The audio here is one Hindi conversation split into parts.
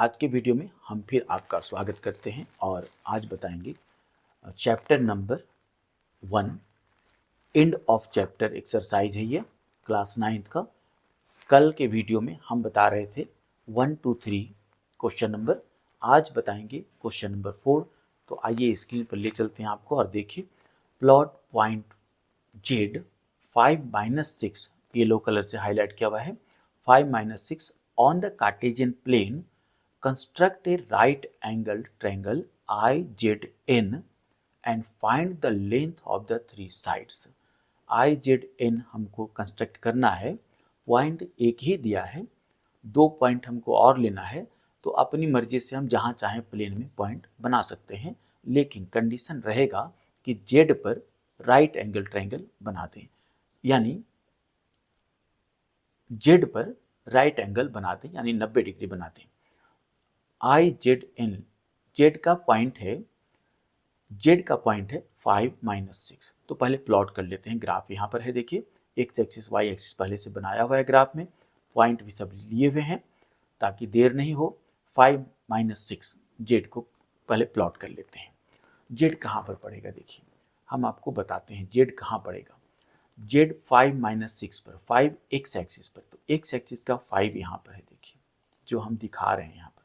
आज के वीडियो में हम फिर आपका स्वागत करते हैं और आज बताएंगे chapter number 1 end of chapter exercise है। ये क्लास 9th का। कल के वीडियो में हम बता रहे थे 1 2 3 क्वेश्चन नंबर, आज बताएंगे क्वेश्चन नंबर 4। तो आइए स्क्रीन पर ले चलते हैं आपको और देखिए। Plot point Z 5-6 yellow colour से हाईलाइट किया हुआ है। 5-6 on the Cartesian plane construct a right angled triangle IZN and find the length of the three sides। IZN हमको कंस्ट्रक्ट करना है, पॉइंट एक ही दिया है, 2 पॉइंट हमको और लेना है। तो अपनी मर्जी से हम जहाँ चाहें प्लेन में पॉइंट बना सकते हैं, लेकिन कंडीशन रहेगा कि जेड पर राइट एंगल ट्रायंगल बना दें, यानी जेड पर राइट एंगल बना दें, यानी 90 डिग्री बना दें। IZN जेड का पॉइंट है, 5-6। तो पहले प्लॉट कर लेते हैं। ग्राफ यहाँ पर है, देखिए एक्स एक्सिस वाई एक्सिस पहले से बनाया हुआ है ग्राफ में, पॉइंट भी सब लिए हुए हैं ताकि देर नहीं हो। 5-6 जेड को पहले प्लॉट कर लेते हैं। जेड कहाँ पर पड़ेगा, देखिए हम आपको बताते हैं जेड कहाँ पड़ेगा। जेड 5-6 पर, 5 एक्स एक्सिस पर, तो एक्स एक्सिस का 5 यहाँ पर है, देखिए जो हम दिखा रहे हैं यहाँ पर,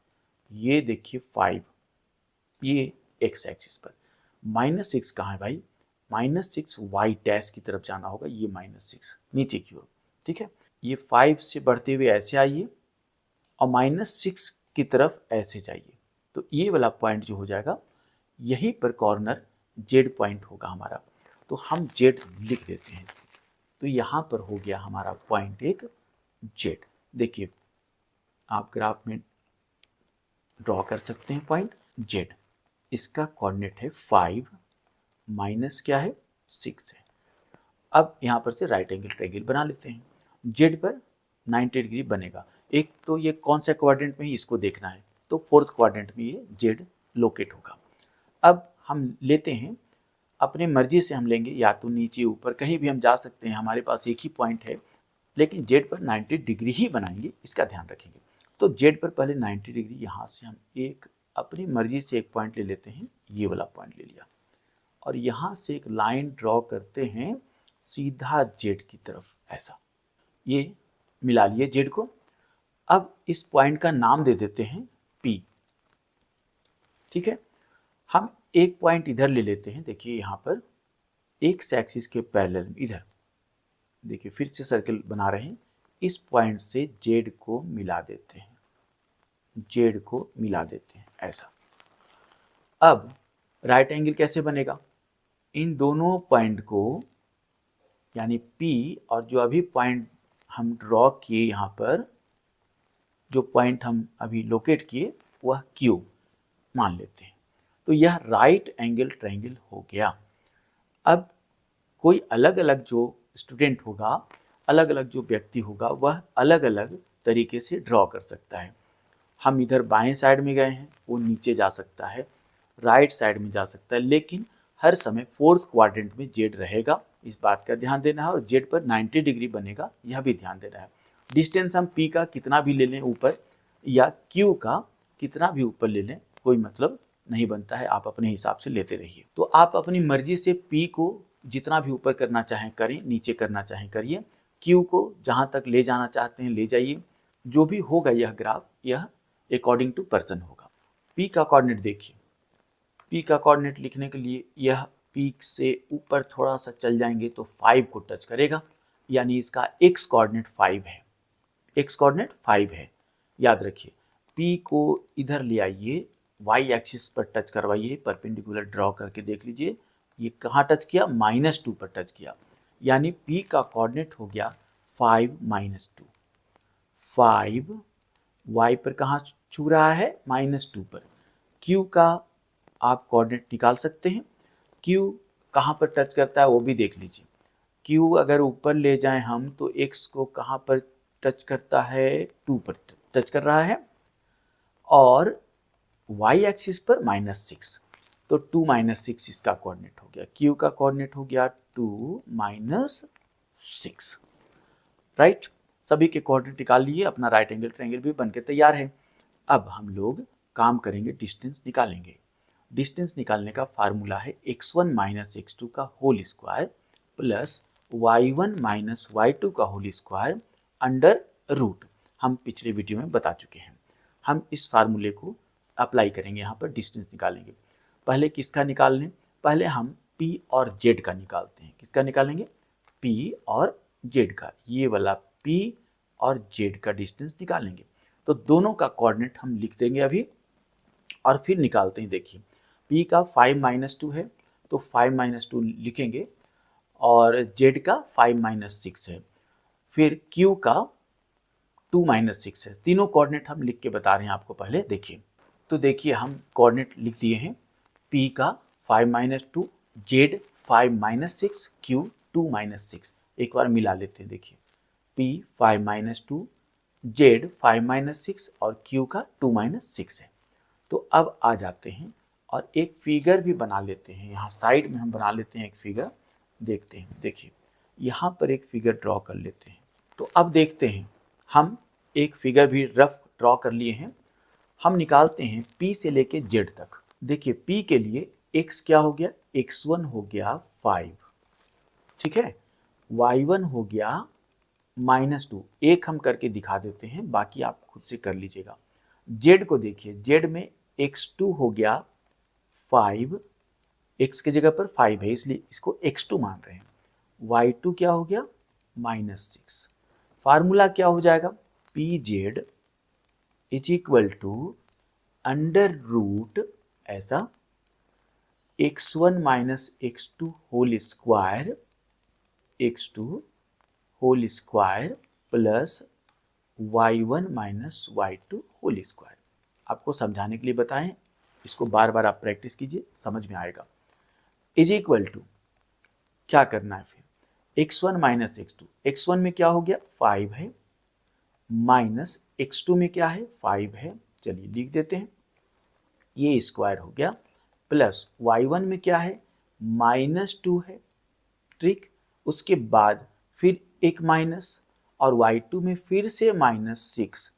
ये देखिए 5, ये एक्स एक्सिस पर। -6 कहाँ है भाई, -6 वाई डैश की तरफ जाना होगा, ये -6 नीचे की ओर, ठीक है। ये 5 से बढ़ते हुए ऐसे आइए और -6 की तरफ ऐसे जाइए, तो ये वाला पॉइंट जो हो जाएगा, यहीं पर कॉर्नर जेड पॉइंट होगा हमारा। तो हम जेड लिख देते हैं। तो यहाँ पर हो गया हमारा पॉइंट एक जेड। देखिए आप ग्राफ में ड्रॉ कर सकते हैं पॉइंट जेड। इसका कोऑर्डिनेट है 5 माइनस क्या है 6 है। अब यहाँ पर से राइट एंगल ट्रायंगल बना लेते हैं। जेड पर 90 डिग्री बनेगा। एक तो ये कौन सा क्वाड्रेंट में ही इसको देखना है, तो 4th क्वाड्रेंट में ये जेड लोकेट होगा। अब हम लेते हैं, अपने मर्जी से हम लेंगे, या तो नीचे ऊपर कहीं भी हम जा सकते हैं, हमारे पास एक ही पॉइंट है, लेकिन जेड पर 90 डिग्री ही बनाएंगे, इसका ध्यान रखेंगे। तो जेड पर पहले 90 डिग्री, यहाँ से हम एक अपनी मर्जी से एक पॉइंट ले लेते हैं, ये वाला पॉइंट ले लिया, और यहाँ से एक लाइन ड्रॉ करते हैं सीधा जेड की तरफ, ऐसा ये मिला लिए जेड को। अब इस पॉइंट का नाम दे देते हैं P, ठीक है। हम एक पॉइंट इधर ले लेते हैं, देखिए यहाँ पर एक्स एक्सिस के पैरेलल इधर, देखिए फिर से सर्कल बना रहे हैं, इस पॉइंट से जेड को मिला देते हैं, जेड को मिला देते हैं ऐसा। अब राइट एंगल कैसे बनेगा, इन दोनों पॉइंट को, यानी P और जो अभी पॉइंट हम ड्रॉ किए, यहाँ पर जो पॉइंट हम अभी लोकेट किए वह Q मान लेते हैं। तो यह राइट एंगल ट्रायंगल हो गया। अब कोई अलग अलग जो स्टूडेंट होगा, अलग अलग जो व्यक्ति होगा, वह अलग अलग तरीके से ड्रॉ कर सकता है। हम इधर बाएं साइड में गए हैं, वो नीचे जा सकता है, राइट साइड में जा सकता है, लेकिन हर समय 4th क्वाड्रेंट में जेड रहेगा, इस बात का ध्यान देना है। और जेड पर 90 डिग्री बनेगा, यह भी ध्यान देना है। डिस्टेंस हम P का कितना भी ले लें ऊपर, या Q का कितना भी ऊपर ले लें, कोई मतलब नहीं बनता है, आप अपने हिसाब से लेते रहिए। तो आप अपनी मर्जी से P को जितना भी ऊपर करना चाहें करें, नीचे करना चाहें करिए, Q को जहाँ तक ले जाना चाहते हैं ले जाइए। जो भी होगा यह ग्राफ, यह अकॉर्डिंग टू पर्सन होगा। P का कोऑर्डिनेट देखिए, P का कोऑर्डिनेट लिखने के लिए यह P से ऊपर थोड़ा सा चल जाएंगे तो 5 को टच करेगा, यानी इसका x कोऑर्डिनेट 5 है, x कोऑर्डिनेट 5 है। याद रखिए, P को इधर ले आइए, y एक्सिस पर टच करवाइए, परपेंडिकुलर ड्रॉ करके देख लीजिए, ये कहाँ टच किया, -2 पर टच किया, यानी P का कोऑर्डिनेट हो गया 5-2। 5 y पर कहाँ छू रहा है, -2 पर। Q का आप कोऑर्डिनेट निकाल सकते हैं, Q कहाँ पर टच करता है वो भी देख लीजिए। Q अगर ऊपर ले जाएं हम, तो x को कहाँ पर टच करता है, 2 पर टच कर रहा है, और y एक्सिस पर -6, तो 2-6 इसका कोऑर्डिनेट हो गया। Q का कोऑर्डिनेट हो गया 2-6, राइट। सभी के कोऑर्डिनेट निकाल लिए, अपना राइट एंगल ट्रायंगल भी बनके तैयार है। अब हम लोग काम करेंगे, डिस्टेंस निकालेंगे। डिस्टेंस निकालने का फार्मूला है x1 माइनस x2 का whole square plus y1 minus y2 का होल स्क्वायर अंडर रूट। हम पिछले वीडियो में बता चुके हैं। हम इस फार्मूले को अप्लाई करेंगे, यहाँ पर डिस्टेंस निकालेंगे। पहले किसका निकाल लें? पहले हम p और z का निकालते हैं। किसका निकालेंगे? p और z का। ये वाला p और z का डिस्टेंस निकालेंगे। तो दोनों का कोऑर्डिनेट हम लिख देंगे अभी और फिर निकालते हैं। देखिए p का 5 माइनस 2 है तो 5 माइनस 2 लिखेंगे और z का 5 माइनस 6 है, फिर q का 2 माइनस 6 है। तीनों कोऑर्डिनेट हम लिख के बता रहे हैं आपको। पहले देखिए, तो देखिए हम कोऑर्डिनेट लिख दिए हैं। p का 5 minus 2, z 5 minus 6, q 2 minus 6। एक बार मिला लेते हैं। देखिए p 5 माइनस 2, z 5 माइनस 6 और q का 2 माइनस 6 है। तो अब आ जाते हैं और एक फिगर भी बना लेते हैं। यहाँ साइड में हम बना लेते हैं एक फिगर, देखते हैं। देखिए यहाँ पर एक फिगर ड्रॉ कर लेते हैं। तो अब देखते हैं, हम एक फिगर भी रफ ड्रॉ कर लिए हैं। हम निकालते हैं p से लेके z तक। देखिए p के लिए x क्या हो गया? x1 हो गया 5, ठीक है। y1 हो गया -2। एक हम करके दिखा देते हैं, बाकी आप खुद से कर लीजिएगा। z को देखिए, z में x2 हो गया 5, x की जगह पर 5 है इसलिए इसको x2 मान रहे हैं। y2 क्या हो गया? -6। फार्मूला क्या हो जाएगा? pz is equal to under root ऐसा x1 minus x2 whole square, x2 whole square plus y1 minus y2 whole square. आपको समझाने के लिए बताएं, इसको बार बार आप प्रैक्टिस कीजिए, समझ में आएगा। इज इक्वल टू क्या करना है फिर? x1 minus x2। x1 में क्या हो गया? 5 है, माइनस x2 में क्या है? 5 है। चलिए लिख देते हैं, ये स्क्वायर हो गया, प्लस y1 में क्या है? -2 है, ठीक। उसके बाद फिर एक माइनस और y2 में फिर से -6।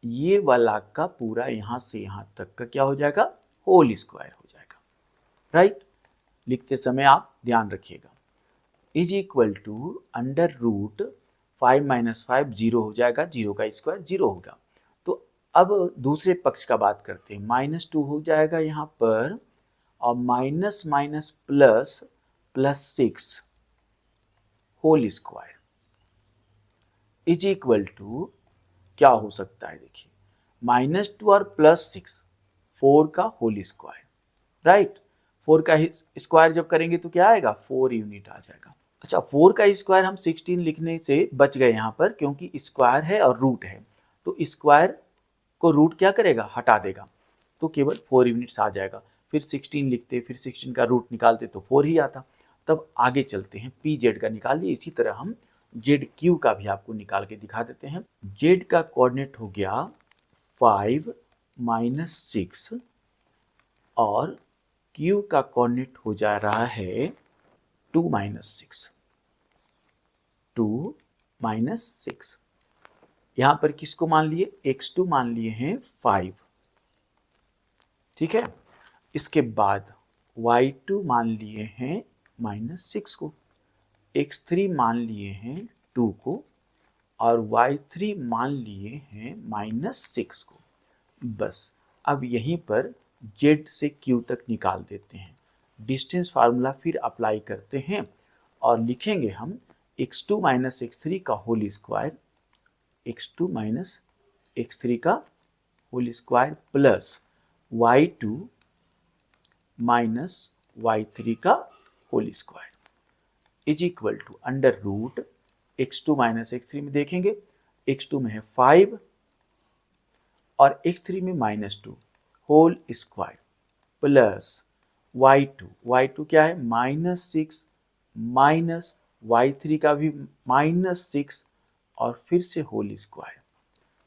ये वाला का पूरा यहाँ से यहाँ तक का क्या हो जाएगा? होल स्क्वायर हो जाएगा, राइट। लिखते समय आप ध्यान रखिएगा। Is equal to under root 5 minus 5 0 हो जाएगा, 0 का स्क्वायर 0 होगा। तो अब दूसरे पक्ष का बात करते हैं। -2 हो जाएगा यहाँ पर और minus minus plus plus 6 whole square is equal to क्या हो सकता है? देखिए -2 और +6, 4 का होल स्क्वायर, राइट। 4 का स्क्वायर जब करेंगे तो क्या आएगा? 4 यूनिट आ जाएगा। अच्छा, 4 का स्क्वायर हम 16 लिखने से बच गए यहाँ पर, क्योंकि स्क्वायर है और रूट है तो स्क्वायर को रूट क्या करेगा? हटा देगा, तो केवल 4 यूनिट्स आ जाएगा। फिर 16 लिखते, फिर 16 का रूट निकालते तो 4 ही आता। तब आगे चलते हैं, पी जेड का निकाल लिए। इसी तरह हम जेड क्यू का भी आपको निकाल के दिखा देते हैं। जेड का कोऑर्डिनेट हो गया 5 माइनस 6 और क्यू का कोऑर्डिनेट हो जा रहा है 2 माइनस 6। 2 माइनस 6 यहाँ पर किसको मान लिए? x2 मान लिए हैं 5, ठीक है। इसके बाद y2 मान लिए हैं -6 को, x3 मान लिए हैं 2 को और y3 मान लिए हैं -6 को। बस अब यहीं पर z से q तक निकाल देते हैं। डिस्टेंस फार्मूला फिर अप्लाई करते हैं और लिखेंगे हम x2 माइनस x3 का whole square, x2 minus x3 का whole square plus y2 minus y3 का whole square is equal to under root x2 minus x3 में देखेंगे, x2 में है 5 और x3 में -2 होल स्क्वायर प्लस y2 क्या है? -6 माइनस y3 का भी -6 और फिर से होल स्क्वायर,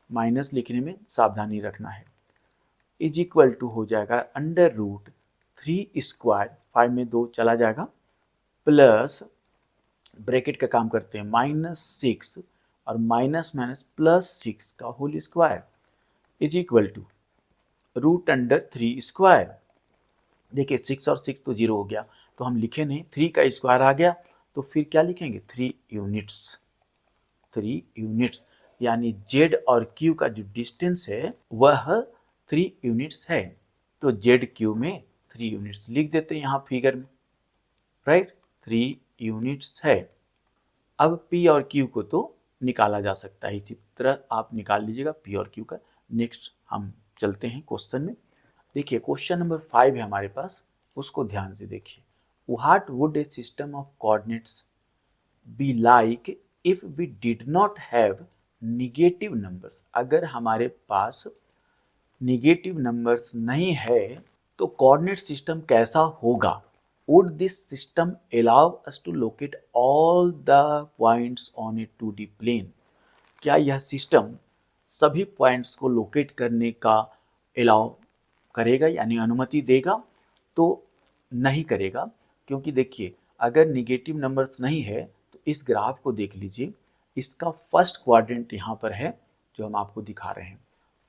माइनस लिखने में सावधानी रखना है, इज इक्वल टू हो जाएगा अंडर रूट 3 स्क्वायर, 5 में 2 चला जाएगा, प्लस ब्रैकेट का काम करते हैं -6 और माइनस माइनस +6 का whole square is equal to √3²। देखिए 6 और 6 तो 0 हो गया, तो हम लिखे नहीं, 3 का स्क्वायर आ गया, तो फिर क्या लिखेंगे 3 यूनिट्स। 3 यूनिट्स यानी Z और Q का जो डिस्टेंस है वह 3 यूनिट्स है, तो ZQ में 3 यूनिट्स लिख देते हैं यहाँ फिगर में, राइट। 3 यूनिट्स है। अब P और Q को तो निकाला जा सकता है, इसी तरह आप निकाल लीजिएगा P और Q का। नेक्स्ट हम चलते हैं क्वेश्चन में। देखिए क्वेश्चन नंबर 5 है हमारे पास, उसको ध्यान से देखिए। What would a system of coordinates be like if we did not have negative numbers. अगर हमारे पास निगेटिव नंबर्स नहीं है तो कोऑर्डिनेट सिस्टम कैसा होगा। Would this system allow us to locate all the points on a 2D plane. क्या यह सिस्टम सभी पॉइंट्स को लोकेट करने का अलाउ करेगा यानी अनुमति देगा? तो नहीं करेगा, क्योंकि देखिए अगर निगेटिव नंबर्स नहीं है तो इस ग्राफ को देख लीजिए, इसका फर्स्ट क्वाड्रेंट यहाँ पर है जो हम आपको दिखा रहे हैं।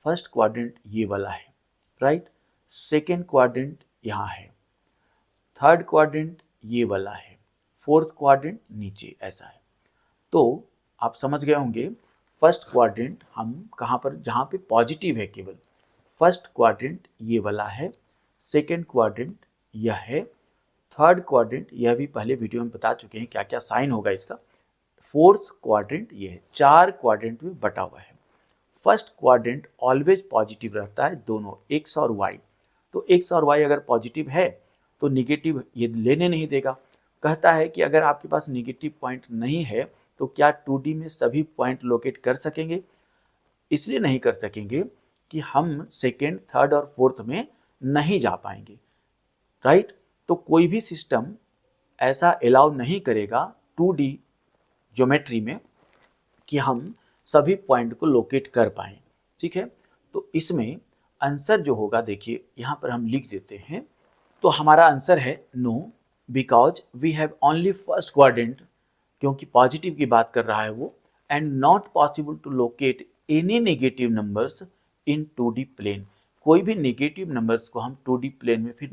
फर्स्ट क्वाड्रेंट ये वाला है, राइट। सेकेंड क्वाड्रेंट यहाँ है, थर्ड क्वाड्रेंट ये वाला है, फोर्थ क्वाड्रेंट नीचे ऐसा है। तो आप समझ गए होंगे फर्स्ट क्वाड्रेंट हम कहाँ पर, जहाँ पे पॉजिटिव है केवल। फर्स्ट क्वाड्रेंट ये वाला है, सेकेंड क्वाड्रेंट यह है, थर्ड क्वाड्रेंट यह भी पहले वीडियो में बता चुके हैं क्या क्या साइन होगा इसका। फोर्थ क्वाड्रेंट ये है, 4 क्वाड्रेंट में बटा हुआ है। फर्स्ट क्वाड्रेंट ऑलवेज पॉजिटिव रहता है, दोनों एक्स और वाई। तो एक्स और वाई अगर पॉजिटिव है तो निगेटिव ये लेने नहीं देगा। कहता है कि अगर आपके पास निगेटिव पॉइंट नहीं है तो क्या 2D में सभी पॉइंट लोकेट कर सकेंगे? इसलिए नहीं कर सकेंगे कि हम सेकेंड, थर्ड और फोर्थ में नहीं जा पाएंगे, राइट। तो कोई भी सिस्टम ऐसा अलाउ नहीं करेगा 2D ज्योमेट्री में कि हम सभी पॉइंट को लोकेट कर पाएं, ठीक है। तो इसमें आंसर जो होगा, देखिए यहाँ पर हम लिख देते हैं। तो हमारा आंसर है no, because we have only first quadrant, क्योंकि पॉजिटिव की बात कर रहा है वो, and not possible to locate any negative numbers in 2D plane. कोई भी नेगेटिव नंबर्स को हम 2D प्लेन में फिर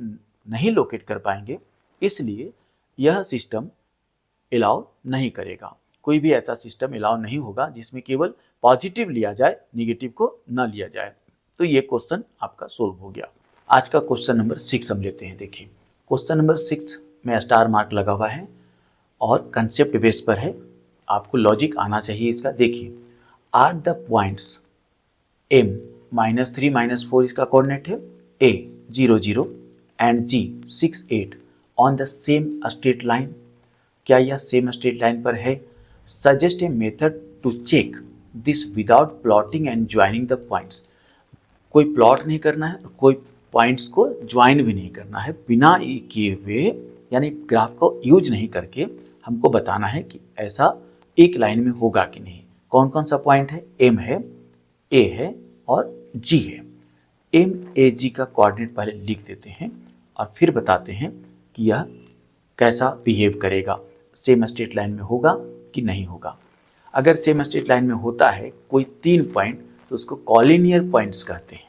नहीं लोकेट कर पाएंगे, इसलिए यह सिस्टम अलाउ नहीं करेगा। कोई भी ऐसा सिस्टम अलाउ नहीं होगा जिसमें केवल पॉजिटिव लिया जाए, नेगेटिव को न लिया जाए। तो ये क्वेश्चन आपका सोल्व हो गया। आज का क्वेश्चन नंबर 6 हम लेते हैं। देखिए क्वेश्चन नंबर 6 में स्टार मार्क लगा हुआ है और कंसेप्ट बेस पर है, आपको लॉजिक आना चाहिए इसका। देखिए आर द पॉइंट्स m -3 -4 इसका कोऑर्डिनेट है, a 0 0 and g 6 8 on the same straight line. क्या यह सेम स्ट्रेट लाइन पर है? Suggest a method to check this without plotting and joining the points. कोई प्लॉट नहीं करना है, कोई पॉइंट्स को ज्वाइन भी नहीं करना है, बिना किए हुए यानी ग्राफ को यूज नहीं करके हमको बताना है कि ऐसा एक लाइन में होगा कि नहीं। कौन कौन सा पॉइंट है? m है, a है और g है। m a g का कोऑर्डिनेट पहले लिख देते हैं और फिर बताते हैं कि यह कैसा बिहेव करेगा, सेम स्ट्रेट लाइन में होगा कि नहीं होगा। अगर सेम स्ट्रेट लाइन में होता है कोई 3 पॉइंट तो उसको कॉलिनियर पॉइंट्स कहते हैं,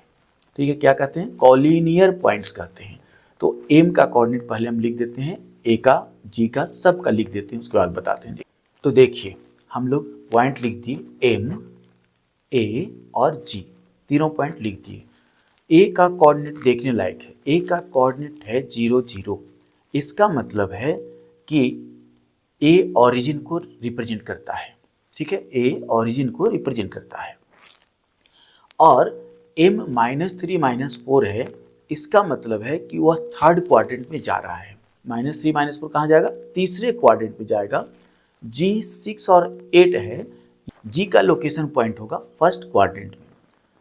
ठीक है। क्या कहते हैं? कॉलिनियर पॉइंट्स कहते हैं। तो m का कोऑर्डिनेट पहले हम लिख देते हैं, a का, g का, सब का लिख देते हैं, उसके बाद बताते हैं। तो देखिए हम लोग पॉइंट लिख दिए m, a और g, तीनों पॉइंट लिख दिए। a का कोऑर्डिनेट देखने लायक है, a का कोऑर्डिनेट है 0 0। इसका मतलब है कि a ओरिजिन को रिप्रेजेंट करता है, ठीक है, a ओरिजिन को रिप्रेजेंट करता है। और m -3 -4 है, इसका मतलब है कि वह थर्ड क्वाड्रेंट में जा रहा है। -3 -4 कहाँ जाएगा? तीसरे क्वाड्रेंट में जाएगा। g 6 और 8 है, g का लोकेशन पॉइंट होगा फर्स्ट क्वाड्रेंट में।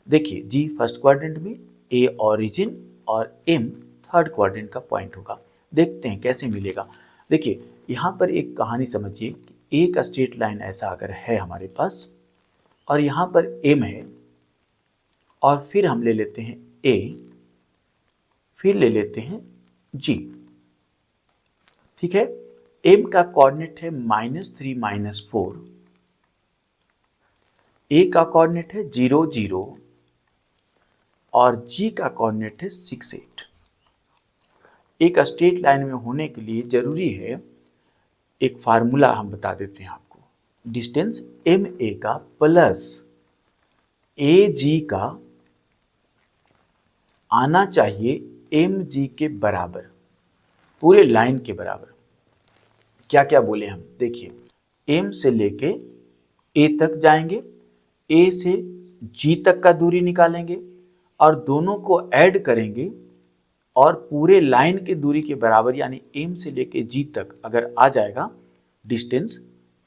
देखिए g फर्स्ट क्वाड्रेंट में, a ओरिजिन और m थर्ड क्वाड्रेंट का पॉइंट होगा। देखते हैं कैसे मिलेगा। देखिए यहाँ पर एक कहानी समझिए कि एक स्ट्रेट लाइन ऐसा अगर है हमारे पास और यहाँ पर m है और फिर हम ले लेते हैं a, फिर ले लेते हैं g, ठीक है। m का कोऑर्डिनेट है -3 -4, a का कोऑर्डिनेट है 0 0 और जी का कोऑर्डिनेट है 6 8। एक स्ट्रेट लाइन में होने के लिए जरूरी है, एक फार्मूला हम बता देते हैं आपको, डिस्टेंस एम ए का प्लस ए जी का आना चाहिए एम जी के बराबर, पूरे लाइन के बराबर। क्या क्या बोले हम, देखिए एम से लेके ए तक जाएंगे, ए से जी तक का दूरी निकालेंगे और दोनों को ऐड करेंगे और पूरे लाइन के दूरी के बराबर, यानी एम से लेके जी तक अगर आ जाएगा डिस्टेंस,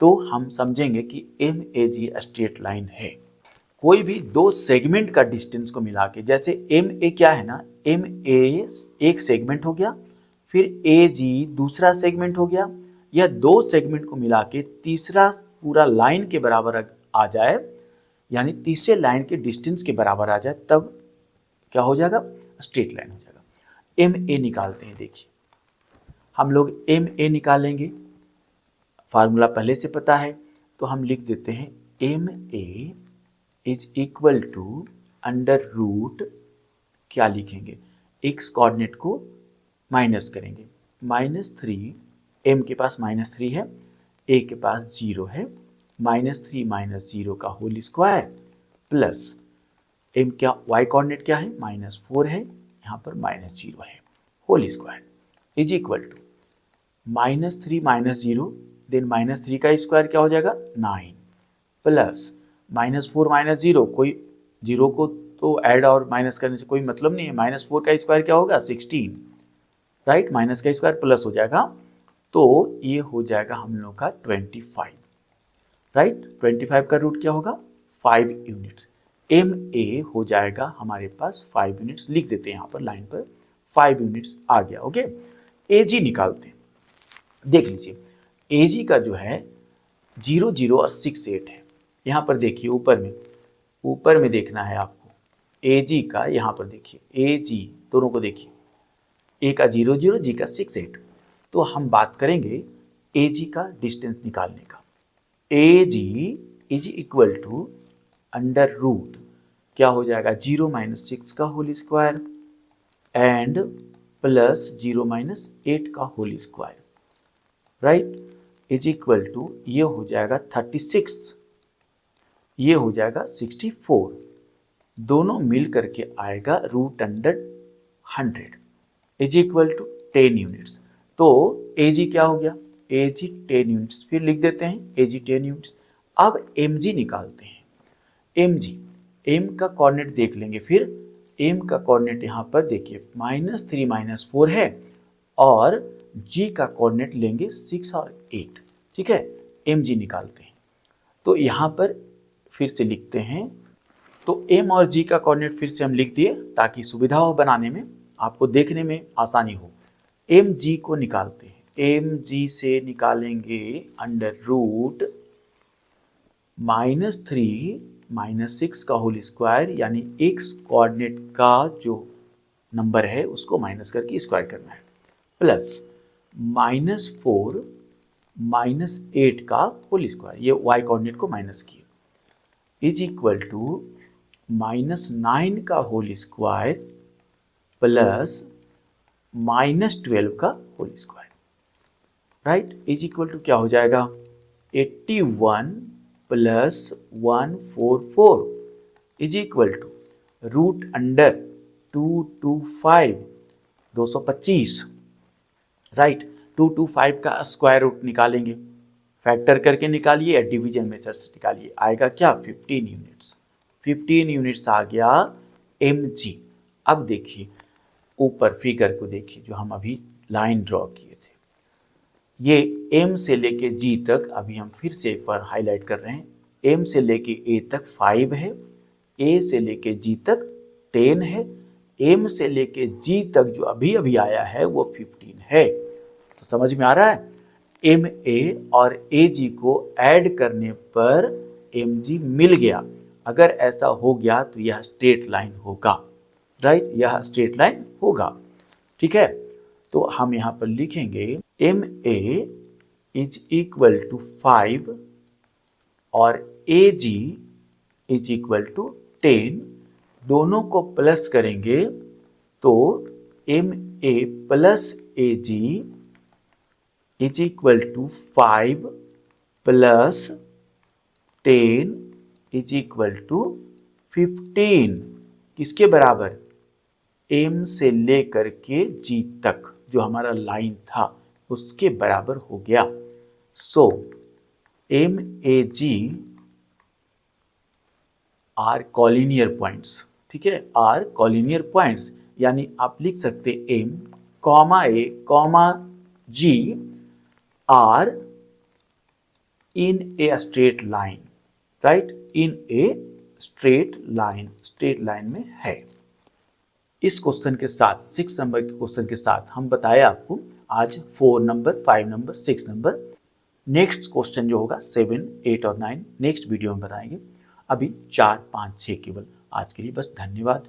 तो हम समझेंगे कि M A G straight line है। कोई भी दो सेगमेंट का डिस्टेंस को मिला के, जैसे एम ए क्या है ना, एम ए एक सेगमेंट हो गया, फिर ए जी दूसरा सेगमेंट हो गया, यह दो सेगमेंट को मिला के तीसरा पूरा लाइन के बराबर आ जाए, यानी तीसरे लाइन के डिस्टेंस के बराबर आ जाए, तब क्या हो जाएगा, स्ट्रेट लाइन हो जाएगा। एम ए निकालते हैं, देखिए हम लोग एम ए निकालेंगे, फार्मूला पहले से पता है, तो हम लिख देते हैं M A is equal to under root, क्या लिखेंगे, एक्स कोऑर्डिनेट को माइनस करेंगे, -3, एम के पास -3 है, ए के पास 0 है, -3 - 0 का होल स्क्वायर प्लस एम क्या, वाई कोऑर्डिनेट क्या है, -4 है, यहाँ पर -0 है, whole square is equal to -3 - 0, then -3 का स्क्वायर क्या हो जाएगा 9, प्लस -4 - 0, कोई 0 को तो ऐड और माइनस करने से कोई मतलब नहीं है, -4 का स्क्वायर क्या होगा 16, राइट, माइनस का स्क्वायर प्लस हो जाएगा, तो ये हो जाएगा हम लोग का 25, राइट। 25 का रूट क्या होगा 5 यूनिट्स, एम ए हो जाएगा हमारे पास 5 यूनिट्स, लिख देते हैं यहाँ पर लाइन पर 5 यूनिट्स आ गया, ओके। ए जी निकालते हैं, देख लीजिए ए जी का जो है 0 0 और 6 8 है, यहाँ पर देखिए ऊपर में देखना है आपको, ए जी का यहाँ पर देखिए, ए जी दोनों को देखिए, ए का 0 0, जी का 6 8, तो हम बात करेंगे ए जी का डिस्टेंस निकालने का। A G is equal to under root, क्या हो जाएगा 0 - 6 का होल स्क्वायर एंड प्लस 0 - 8 का whole square, right, is equal to ये हो जाएगा 36, ये हो जाएगा 64, दोनों मिल करके आएगा root under 100 is equal to 10 units. तो ए जी क्या हो गया, ए जी 10 यूनिट्स, फिर लिख देते हैं ए जी 10 यूनिट्स। अब एम जी निकालते हैं, एम जी, एम का कोऑर्डिनेट देख लेंगे, फिर एम का कोऑर्डिनेट यहाँ पर देखिए -3 - 4 है और जी का कोऑर्डिनेट लेंगे 6 और 8, ठीक है, एम जी निकालते हैं। तो यहाँ पर फिर से लिखते हैं, तो एम और जी का कोऑर्डिनेट फिर से हम लिख दिए ताकि सुविधा हो बनाने में, आपको देखने में आसानी हो। एम जी को निकालते हैं, एम जी से निकालेंगे अंडर रूट -3 - 6 का होल स्क्वायर, यानी एक्स कोऑर्डिनेट का जो नंबर है उसको माइनस करके स्क्वायर करना है, प्लस -4 - 8 का होल स्क्वायर, ये वाई कोऑर्डिनेट को माइनस किए, इज इक्वल टू -9 का होल स्क्वायर प्लस -12 का whole square, right, is equal to क्या हो जाएगा 81 plus 144 is equal to root under 225, 225, right, 225 का स्क्वायर रूट निकालेंगे, फैक्टर करके निकालिए या डिवीजन मेथड से निकालिए, आएगा क्या 15 यूनिट्स, 15 यूनिट्स आ गया एम जी। अब देखिए ऊपर फिगर को देखिए, जो हम अभी लाइन ड्रॉ किए थे, ये एम से लेके जी तक, अभी हम फिर से एक बार हाईलाइट कर रहे हैं, एम से लेके ए तक 5 है, ए से लेके जी तक 10 है, एम से लेके जी तक जो अभी अभी आया है वो 15 है। तो समझ में आ रहा है, एम ए और ए जी को ऐड करने पर एम जी मिल गया, अगर ऐसा हो गया तो यह स्ट्रेट लाइन होगा, राइट, यह स्ट्रेट लाइन होगा, ठीक है। तो हम यहाँ पर लिखेंगे M A is equal to 5 और A G is equal to 10, दोनों को प्लस करेंगे तो M A plus A G is equal to 5 plus 10 is equal to 15। किसके बराबर? एम से लेकर के जी तक जो हमारा लाइन था उसके बराबर हो गया। So M A G are collinear points, ठीक है, आर कॉलिनियर पॉइंट्स, यानी आप लिख सकते M comma A comma G are in a straight line, right, in a straight line में है। इस क्वेश्चन के साथ 6 नंबर के क्वेश्चन के साथ हम बताए आपको आज 4 number, 5 number, 6 number. Next question जो होगा 7, 8 और 9 नेक्स्ट वीडियो में बताएंगे। अभी 4, 5, 6 केवल आज के लिए बस। धन्यवाद।